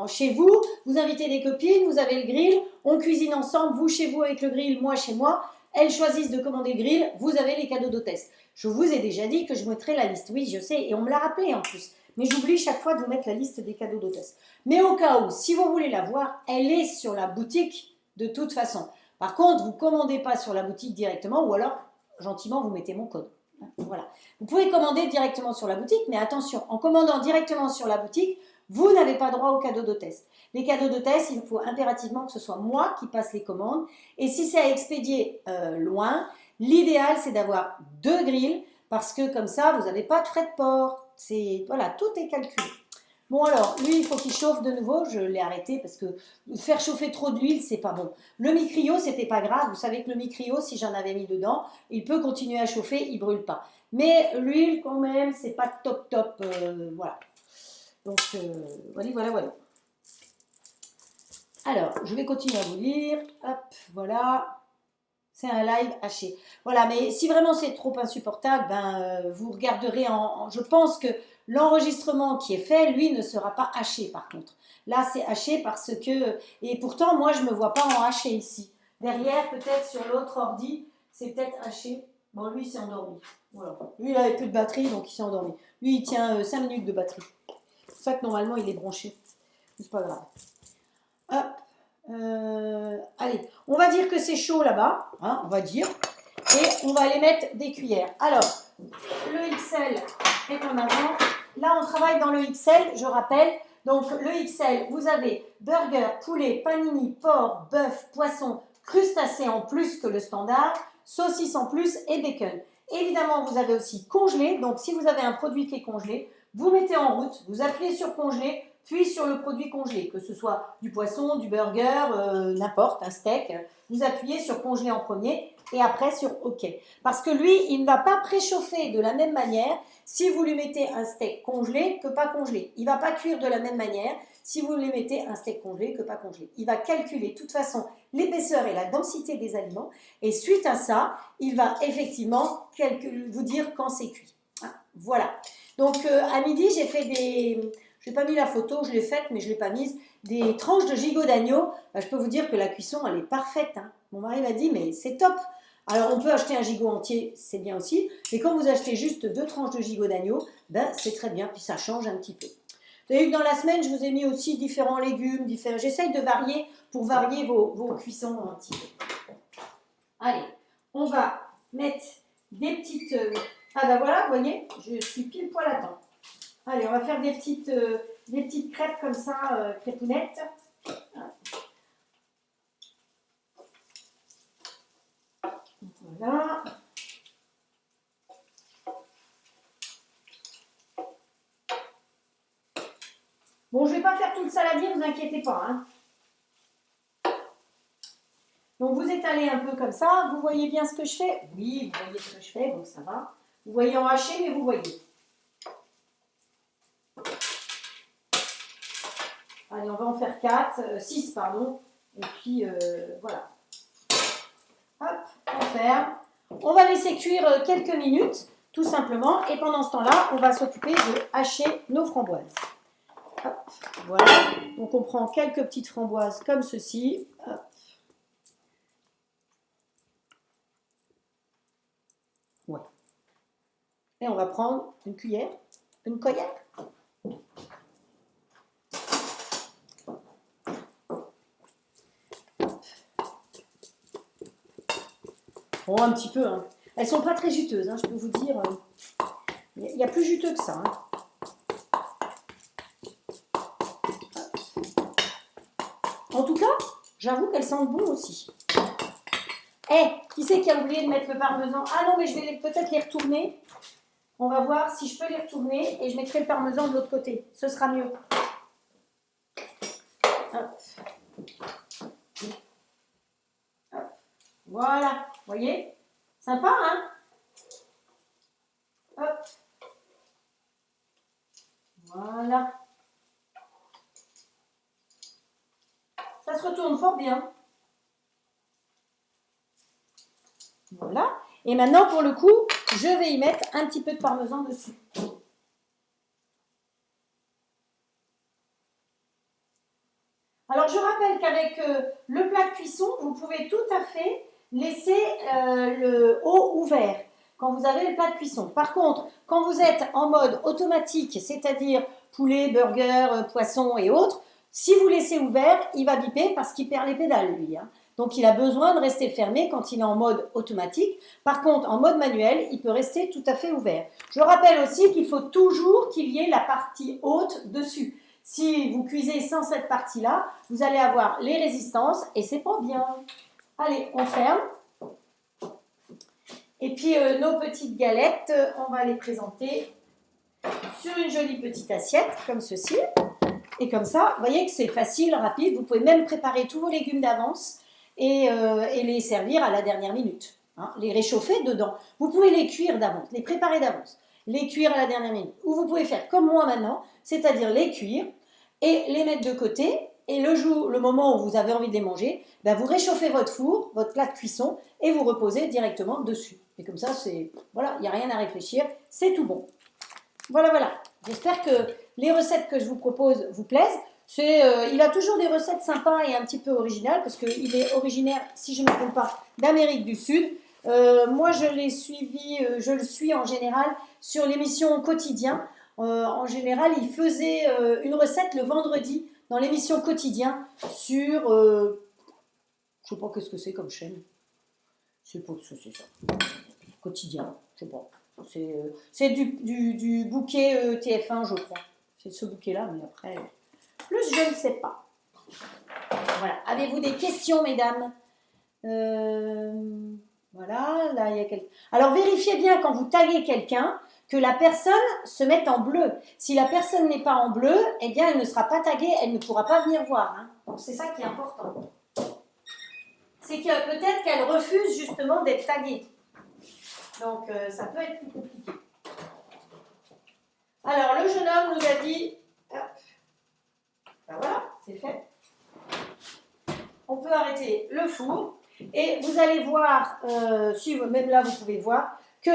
chez vous. Vous invitez des copines, vous avez le grill, on cuisine ensemble, vous chez vous avec le grill, moi chez moi. Elles choisissent de commander le grill, vous avez les cadeaux d'hôtesse. Je vous ai déjà dit que je mettrai la liste. Oui, je sais, et on me l'a rappelé en plus. Mais j'oublie chaque fois de vous mettre la liste des cadeaux d'hôtesse. Mais au cas où, si vous voulez la voir, elle est sur la boutique de toute façon. Par contre, vous ne commandez pas sur la boutique directement ou alors, gentiment, vous mettez mon code. Voilà. Vous pouvez commander directement sur la boutique, mais attention, en commandant directement sur la boutique, vous n'avez pas droit aux cadeaux d'hôtesse. Les cadeaux d'hôtesse, il faut impérativement que ce soit moi qui passe les commandes. Et si c'est à expédier loin, l'idéal, c'est d'avoir 2 grilles parce que comme ça, vous n'avez pas de frais de port. Voilà, tout est calculé. Bon alors, lui, il faut qu'il chauffe de nouveau. Je l'ai arrêté parce que faire chauffer trop d'huile, c'est pas bon. Le micrio, c'était pas grave. Vous savez que le micrio, si j'en avais mis dedans, il peut continuer à chauffer, il brûle pas. Mais l'huile, quand même, c'est pas top top. Voilà. Donc, voilà. Alors, je vais continuer à vous lire. Hop, voilà. C'est un live haché. Voilà, mais si vraiment c'est trop insupportable, vous regarderez je pense que l'enregistrement qui est fait, lui, ne sera pas haché par contre. Là, c'est haché parce que... Et pourtant, moi, je ne me vois pas en haché ici. Derrière, peut-être sur l'autre ordi, c'est peut-être haché. Bon, lui, il s'est endormi. Voilà. Lui, il n'avait plus de batterie, donc il s'est endormi. Lui, il tient 5 minutes de batterie. C'est pour ça que normalement, il est branché. C'est pas grave. Hop. Allez, on va dire que c'est chaud là-bas, hein, on va dire, et on va aller mettre des cuillères. Alors, le XL est en avant. Là, on travaille dans le XL, je rappelle. Donc, le XL, vous avez burger, poulet, panini, porc, bœuf, poisson, crustacés en plus que le standard, saucisse en plus et bacon. Évidemment, vous avez aussi congelé. Donc, si vous avez un produit qui est congelé, vous mettez en route, vous appuyez sur congelé, puis sur le produit congelé, que ce soit du poisson, du burger, n'importe, un steak. Vous appuyez sur congelé en premier et après sur OK. Parce que lui, il ne va pas préchauffer de la même manière si vous lui mettez un steak congelé que pas congelé. Il ne va pas cuire de la même manière si vous lui mettez un steak congelé que pas congelé. Il va calculer de toute façon l'épaisseur et la densité des aliments et suite à ça, il va effectivement vous dire quand c'est cuit. Voilà. Donc à midi, j'ai fait des... Je n'ai pas mis la photo, je l'ai faite, mais je ne l'ai pas mise. Des tranches de gigot d'agneau. Je peux vous dire que la cuisson, elle est parfaite. Hein. Mon mari m'a dit, mais c'est top. Alors, on peut acheter un gigot entier, c'est bien aussi. Mais quand vous achetez juste 2 tranches de gigot d'agneau, c'est très bien. Puis ça change un petit peu. Vous avez vu que dans la semaine, je vous ai mis aussi différents légumes. J'essaye de varier pour varier vos cuissons un petit peu. Allez, on va mettre des petites... Ah ben voilà, vous voyez, je suis pile poil à temps. Allez, on va faire des petites crêpes comme ça, crépounettes. Voilà. Bon, je ne vais pas faire tout le saladier, vous inquiétez pas. Hein. Donc, vous étalez un peu comme ça. Vous voyez bien ce que je fais? Oui, vous voyez ce que je fais, donc ça va. Vous voyez en haché, mais vous voyez. Allez, on va en faire 6, pardon. Et puis, voilà. Hop, on ferme. On va laisser cuire quelques minutes, tout simplement. Et pendant ce temps-là, on va s'occuper de hacher nos framboises. Hop, voilà. Donc, on prend quelques petites framboises comme ceci. Hop. Ouais. Et on va prendre une cuillère. Une cuillère. Bon, un petit peu. Hein. Elles sont pas très juteuses, hein, je peux vous dire. Il y a plus juteux que ça. Hein. En tout cas, j'avoue qu'elles sentent bon aussi. Qui c'est qui a oublié de mettre le parmesan? Ah non, mais je vais peut-être les retourner. On va voir si je peux les retourner et je mettrai le parmesan de l'autre côté. Ce sera mieux. Hop. Hop. Voilà, vous voyez? Sympa, hein? Hop. Voilà. Ça se retourne fort bien. Voilà. Et maintenant, pour le coup, je vais y mettre un petit peu de parmesan dessus. Alors, je rappelle qu'avec le plat de cuisson, vous pouvez tout à fait laisser le haut ouvert quand vous avez le plat de cuisson. Par contre, quand vous êtes en mode automatique, c'est-à-dire poulet, burger, poisson et autres, si vous laissez ouvert, il va biper parce qu'il perd les pédales, lui. Hein. Donc, il a besoin de rester fermé quand il est en mode automatique. Par contre, en mode manuel, il peut rester tout à fait ouvert. Je rappelle aussi qu'il faut toujours qu'il y ait la partie haute dessus. Si vous cuisez sans cette partie-là, vous allez avoir les résistances et c'est pas bien. Allez, on ferme. Et puis nos petites galettes, on va les présenter sur une jolie petite assiette, comme ceci. Et comme ça, vous voyez que c'est facile, rapide. Vous pouvez même préparer tous vos légumes d'avance et les servir à la dernière minute. Hein, les réchauffer dedans. Vous pouvez les cuire d'avance, les préparer d'avance, les cuire à la dernière minute. Ou vous pouvez faire comme moi maintenant, c'est-à-dire les cuire et les mettre de côté. Et le moment où vous avez envie de les manger, ben vous réchauffez votre four, votre plat de cuisson, et vous reposez directement dessus. Et comme ça, voilà, il n'y a rien à réfléchir, c'est tout bon. Voilà, voilà. J'espère que les recettes que je vous propose vous plaisent. Il a toujours des recettes sympas et un petit peu originales, parce qu'il est originaire, si je ne me trompe pas, d'Amérique du Sud. Moi, je le suis en général sur l'émission Quotidien. En général, il faisait une recette le vendredi dans l'émission Quotidien sur, je ne sais pas ce que c'est comme chaîne. Je ne sais pas ce que c'est ça. Quotidien, je ne sais pas. C'est du bouquet TF1, je crois. C'est ce bouquet-là, mais après, plus je ne sais pas. Voilà. Avez-vous des questions, mesdames? Voilà, là, il y a quelqu'un. Alors, vérifiez bien quand vous taguez quelqu'un que la personne se mette en bleu. Si la personne n'est pas en bleu, eh bien, elle ne sera pas taguée, elle ne pourra pas venir voir. Hein. Donc, c'est ça qui est important. C'est que peut-être qu'elle refuse justement d'être taguée. Donc, ça peut être plus compliqué. Alors, le jeune homme nous a dit... Hop, ben voilà, c'est fait. On peut arrêter le four. Et vous allez voir, même là, vous pouvez voir, que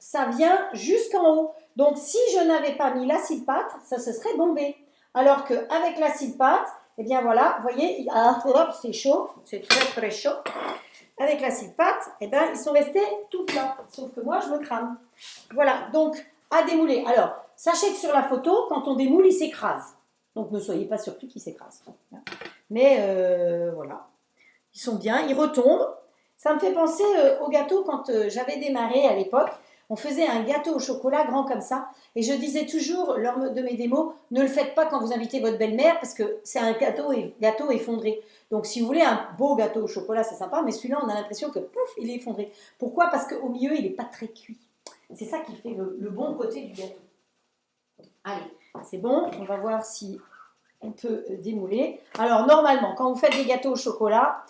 ça vient jusqu'en haut. Donc, si je n'avais pas mis l'acide pâte, ça se serait bombé. Alors qu'avec l'acide pâte, eh bien voilà, vous voyez, c'est chaud, c'est très très chaud. Avec l'acide pâte, eh bien, ils sont restés tout plats. Sauf que moi, je me crame. Voilà, donc, à démouler. Alors, sachez que sur la photo, quand on démoule, il s'écrase. Donc, ne soyez pas surpris qu'il s'écrase. Mais voilà, ils sont bien, ils retombent. Ça me fait penser au gâteau quand j'avais démarré à l'époque. On faisait un gâteau au chocolat grand comme ça. Et je disais toujours, lors de mes démos, ne le faites pas quand vous invitez votre belle-mère parce que c'est un gâteau effondré. Donc, si vous voulez un beau gâteau au chocolat, c'est sympa. Mais celui-là, on a l'impression que, pouf, il est effondré. Pourquoi? Parce qu'au milieu, il n'est pas très cuit. C'est ça qui fait le bon côté du gâteau. Allez, c'est bon. On va voir si on peut démouler. Alors, normalement, quand vous faites des gâteaux au chocolat,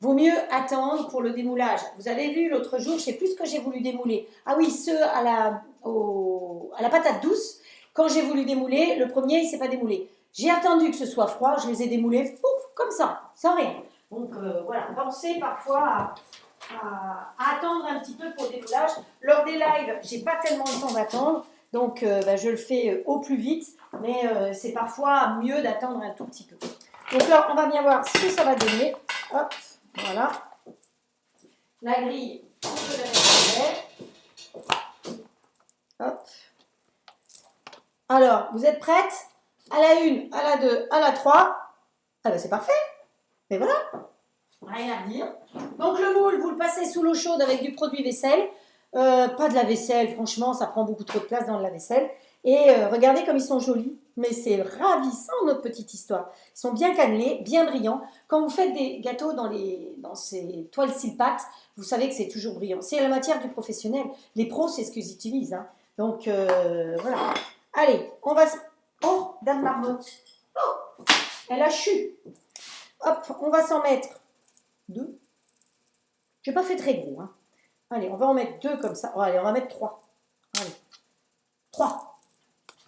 vaut mieux attendre pour le démoulage. Vous avez vu l'autre jour, je ne sais plus ce que j'ai voulu démouler. Ah oui, ceux à la patate douce. Quand j'ai voulu démouler, le premier, il ne s'est pas démoulé. J'ai attendu que ce soit froid, je les ai démoulés, pouf, comme ça, sans rien. Donc voilà, pensez parfois à attendre un petit peu pour le démoulage. Lors des lives, je n'ai pas tellement le temps d'attendre, donc je le fais au plus vite, mais c'est parfois mieux d'attendre un tout petit peu. Donc là, on va bien voir ce que ça va donner. Hop. Voilà. La grille, on peut la mettre. Hop. Alors, vous êtes prêtes? À la 1, à la 2, à la 3. Ah ben c'est parfait. Mais voilà. Rien à redire. Donc le moule, vous le passez sous l'eau chaude avec du produit vaisselle. Pas de la vaisselle, franchement, ça prend beaucoup trop de place dans la vaisselle. Et regardez comme ils sont jolis. Mais c'est ravissant notre petite histoire. Ils sont bien cannelés, bien brillants. Quand vous faites des gâteaux dans ces toiles Silpat, vous savez que c'est toujours brillant. C'est la matière du professionnel. Les pros, c'est ce qu'ils utilisent. Hein. Donc voilà. Allez, on va... Oh, Dame Marmotte. Oh, elle a chu. Hop, on va s'en mettre 2. Je n'ai pas fait très gros. Hein. Allez, on va en mettre 2 comme ça. Oh, allez, on va mettre 3. Allez, 3.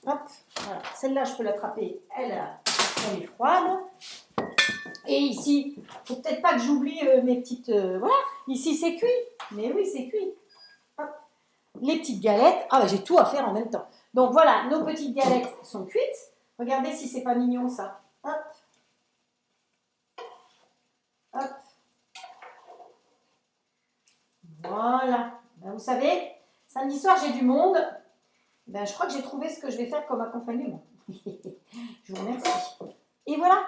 Hop, voilà. Celle-là, je peux l'attraper. Elle est froide. Et ici, il ne faut peut-être pas que j'oublie mes petites... voilà, ici, c'est cuit. Mais oui, c'est cuit. Hop. Les petites galettes. Ah, bah, j'ai tout à faire en même temps. Donc, voilà, nos petites galettes sont cuites. Regardez si c'est pas mignon, ça. Hop. Hop. Voilà. Ben, vous savez, samedi soir, j'ai du monde. Ben, je crois que j'ai trouvé ce que je vais faire comme accompagnement. Je vous remercie. Et voilà.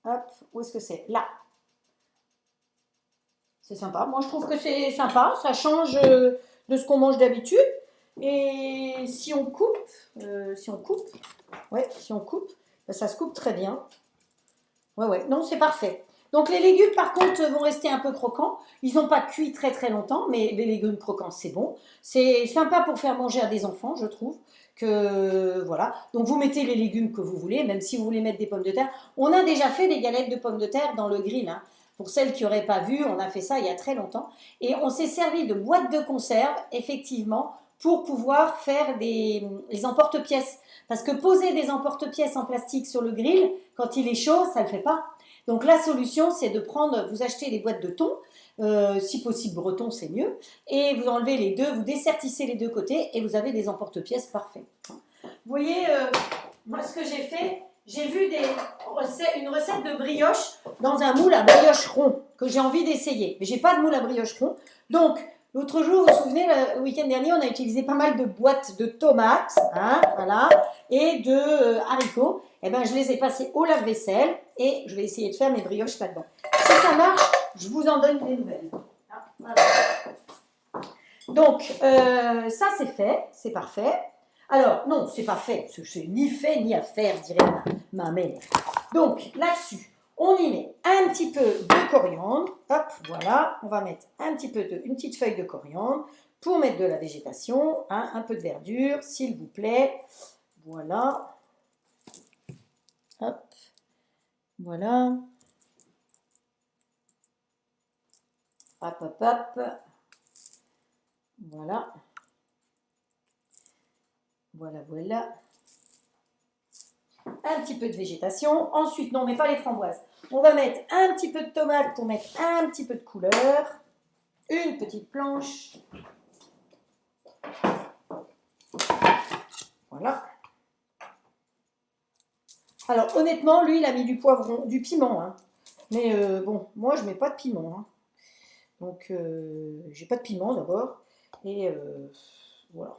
Hop, où est-ce que c'est? Là. C'est sympa. Moi, je trouve que c'est sympa. Ça change de ce qu'on mange d'habitude. Et si on coupe, ben, ça se coupe très bien. Ouais, non, c'est parfait. Donc les légumes par contre vont rester un peu croquants. Ils n'ont pas cuit très très longtemps, mais les légumes croquants c'est bon. C'est sympa pour faire manger à des enfants, je trouve. Que voilà. Donc vous mettez les légumes que vous voulez, même si vous voulez mettre des pommes de terre. On a déjà fait des galettes de pommes de terre dans le grill. Hein. Pour celles qui n'auraient pas vu, on a fait ça il y a très longtemps. Et on s'est servi de boîtes de conserve, effectivement, pour pouvoir faire les emporte-pièces. Parce que poser des emporte-pièces en plastique sur le grill, quand il est chaud, ça ne le fait pas. Donc la solution, c'est de prendre, vous achetez des boîtes de thon, si possible breton, c'est mieux, et vous enlevez les deux, vous dessertissez les deux côtés, et vous avez des emporte-pièces parfaits. Vous voyez, moi ce que j'ai fait, j'ai vu une recette de brioche dans un moule à brioche rond, que j'ai envie d'essayer. Mais j'ai pas de moule à brioche rond, donc l'autre jour, vous vous souvenez, le week-end dernier, on a utilisé pas mal de boîtes de tomates, hein, voilà, et de haricots. Eh ben, je les ai passées au lave-vaisselle et je vais essayer de faire mes brioches là-dedans. Si ça marche, je vous en donne des nouvelles. Ah, voilà. Donc, ça c'est fait, c'est parfait. Alors, non, c'est pas fait, c'est ni fait ni à faire, dirait ma mère. Donc, là-dessus, on y met un petit peu de coriandre. Hop, voilà, on va mettre une petite feuille de coriandre pour mettre de la végétation, hein, un peu de verdure, s'il vous plaît. Voilà. Hop, voilà. Hop, hop, hop. Voilà. Voilà, voilà. Un petit peu de végétation. Ensuite, non, mais pas les framboises. On va mettre un petit peu de tomate pour mettre un petit peu de couleur. Une petite planche. Voilà. Alors, honnêtement, lui, il a mis du poivron, du piment. Hein. Mais bon, moi, je ne mets pas de piment. Hein. Donc, j'ai pas de piment d'abord. Et voilà.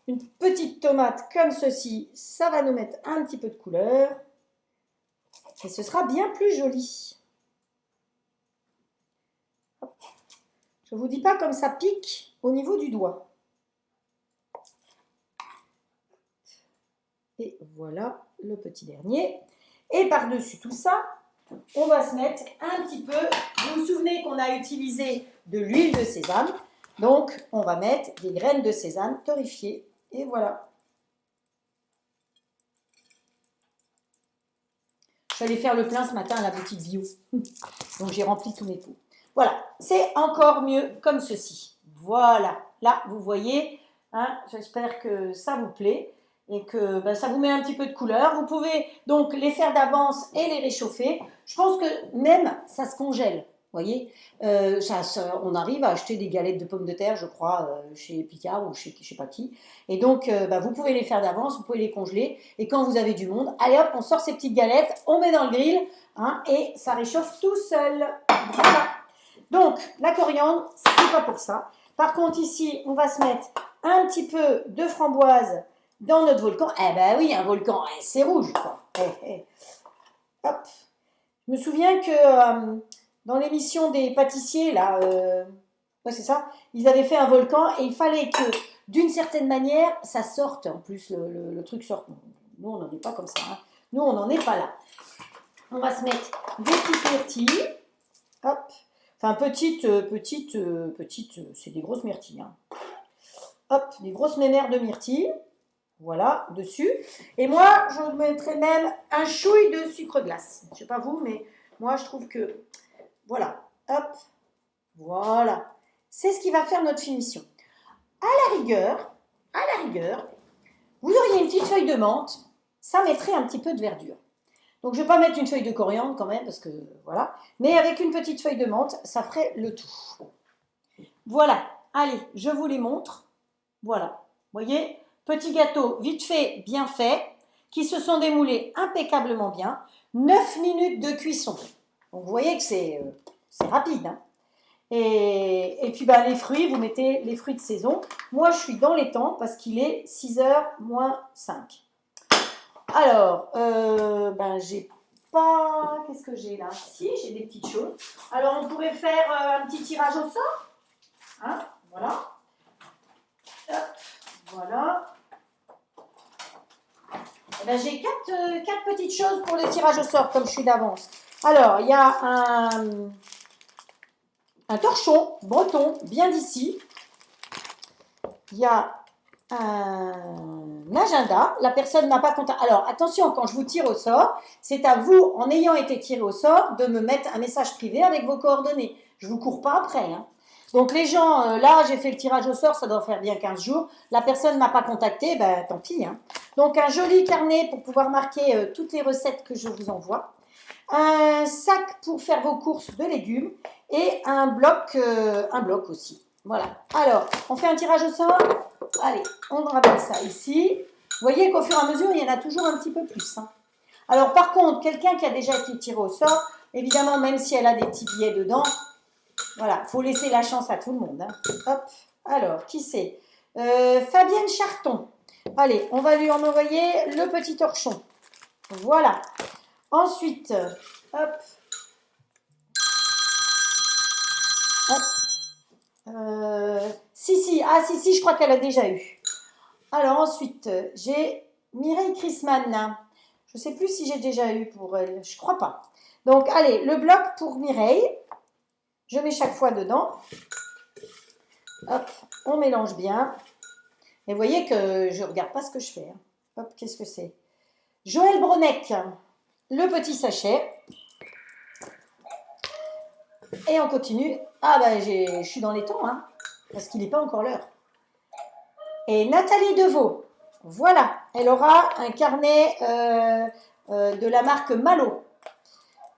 Une petite tomate comme ceci, ça va nous mettre un petit peu de couleur. Et ce sera bien plus joli. Je ne vous dis pas comme ça pique au niveau du doigt. Et voilà le petit dernier. Et par-dessus tout ça, on va se mettre un petit peu, vous vous souvenez qu'on a utilisé de l'huile de sésame, donc on va mettre des graines de sésame torréfiées, et voilà. Je suis allée faire le plein ce matin à la boutique bio, donc j'ai rempli tous mes pots. Voilà, c'est encore mieux comme ceci. Voilà, là vous voyez, hein, j'espère que ça vous plaît. Et que ben, ça vous met un petit peu de couleur. Vous pouvez donc les faire d'avance et les réchauffer. Je pense que même ça se congèle. Vous voyez, on arrive à acheter des galettes de pommes de terre, je crois, chez Picard ou chez je ne sais pas qui. Et donc, ben, vous pouvez les faire d'avance, vous pouvez les congeler. Et quand vous avez du monde, allez hop, on sort ces petites galettes, on met dans le grill, hein, et ça réchauffe tout seul. Voilà. Donc, la coriandre, c'est pas pour ça. Par contre, ici, on va se mettre un petit peu de framboise dans notre volcan. Eh ben oui, un volcan, c'est rouge, quoi. Hop. Je me souviens que dans l'émission des pâtissiers, là, ouais, c'est ça, ils avaient fait un volcan et il fallait que, d'une certaine manière, ça sorte. En plus, le truc sorte. Nous, on n'en est pas comme ça. Hein. Nous, on n'en est pas là. On va se mettre des petites myrtilles. Hop. Enfin, petites, c'est des grosses myrtilles. Hein. Hop, des grosses mémères de myrtilles. Voilà, dessus. Et moi, je mettrais même un chouille de sucre glace. Je ne sais pas vous, mais moi, je trouve que... Voilà, hop, voilà. C'est ce qui va faire notre finition. À la rigueur, vous auriez une petite feuille de menthe. Ça mettrait un petit peu de verdure. Donc, je ne vais pas mettre une feuille de coriandre quand même, parce que, voilà. Mais avec une petite feuille de menthe, ça ferait le tout. Voilà, allez, je vous les montre. Voilà, vous voyez ? Petits gâteaux vite fait, bien faits, qui se sont démoulés impeccablement bien. 9 minutes de cuisson. Donc vous voyez que c'est rapide. Hein. Et puis ben, les fruits, vous mettez les fruits de saison. Moi, je suis dans les temps parce qu'il est 6h moins 5. Alors, ben, j'ai pas... Qu'est-ce que j'ai là? Si, j'ai des petites choses. Alors, on pourrait faire un petit tirage au sort. Hein, voilà. Hop, voilà. Eh ben, j'ai quatre petites choses pour le tirage au sort, comme je suis d'avance. Alors, il y a un torchon breton, bien d'ici. Il y a un agenda. La personne n'a pas contact. Alors, attention, quand je vous tire au sort, c'est à vous, en ayant été tiré au sort, de me mettre un message privé avec vos coordonnées. Je ne vous cours pas après. Hein. Donc, les gens, là, j'ai fait le tirage au sort, ça doit faire bien 15 jours. La personne ne m'a pas contacté, ben tant pis. Hein. Donc, un joli carnet pour pouvoir marquer toutes les recettes que je vous envoie. Un sac pour faire vos courses de légumes et un bloc aussi. Voilà. Alors, on fait un tirage au sort. Allez, on ramène ça ici. Vous voyez qu'au fur et à mesure, il y en a toujours un petit peu plus. Hein. Alors, par contre, quelqu'un qui a déjà été tiré au sort, évidemment, même si elle a des petits billets dedans, voilà, il faut laisser la chance à tout le monde. Hein. Hop. Alors, qui c'est Fabienne Charton. Allez, on va lui en envoyer le petit torchon. Voilà. Ensuite, hop, hop, si, je crois qu'elle a déjà eu. Alors ensuite, j'ai Mireille Chrisman. Je ne sais plus si j'ai déjà eu pour elle, je crois pas. Donc, allez, le bloc pour Mireille. Je mets chaque fois dedans. Hop, on mélange bien. Et vous voyez que je ne regarde pas ce que je fais. Hein. Hop, qu'est-ce que c'est Joël Bronec, le petit sachet. Et on continue. Ah ben, je suis dans les temps, hein, parce qu'il n'est pas encore l'heure. Et Nathalie Deveau, voilà, elle aura un carnet de la marque Malo.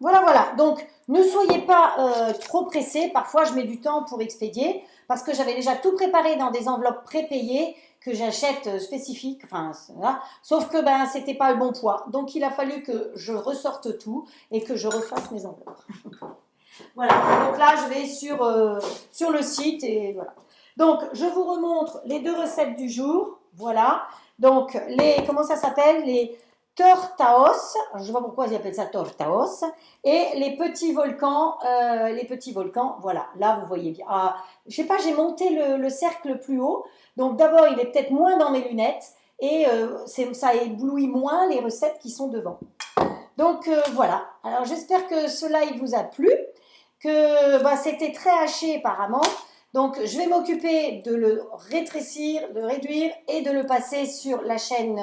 Voilà, voilà. Donc, ne soyez pas trop pressés. Parfois, je mets du temps pour expédier parce que j'avais déjà tout préparé dans des enveloppes prépayées que j'achète spécifiques. Enfin, voilà. Sauf que ben, c'était pas le bon poids. Donc, il a fallu que je ressorte tout et que je refasse mes enveloppes. Voilà. Donc là, je vais sur le site et voilà. Donc, je vous remontre les deux recettes du jour. Voilà. Donc, comment ça s'appelle Les tortaos. Je ne sais pas pourquoi ils appellent ça tortaos. Et les petits volcans. Voilà. Là, vous voyez bien. Ah, je sais pas, j'ai monté le cercle plus haut. Donc, d'abord, il est peut-être moins dans mes lunettes. Et ça éblouit moins les recettes qui sont devant. Donc, voilà. Alors, j'espère que cela, il vous a plu. Que c'était très haché apparemment. Donc, je vais m'occuper de le rétrécir, de réduire et de le passer sur la chaîne,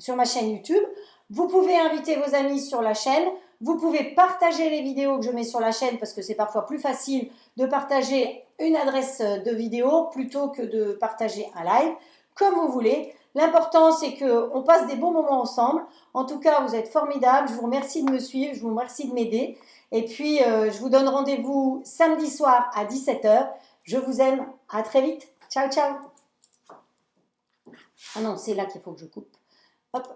sur ma chaîne YouTube. Vous pouvez inviter vos amis sur la chaîne. Vous pouvez partager les vidéos que je mets sur la chaîne parce que c'est parfois plus facile de partager une adresse de vidéo plutôt que de partager un live, comme vous voulez. L'important, c'est qu'on passe des bons moments ensemble. En tout cas, vous êtes formidables. Je vous remercie de me suivre. Je vous remercie de m'aider. Et puis, je vous donne rendez-vous samedi soir à 17 h. Je vous aime. À très vite. Ciao, ciao. Ah non, c'est là qu'il faut que je coupe. Hop.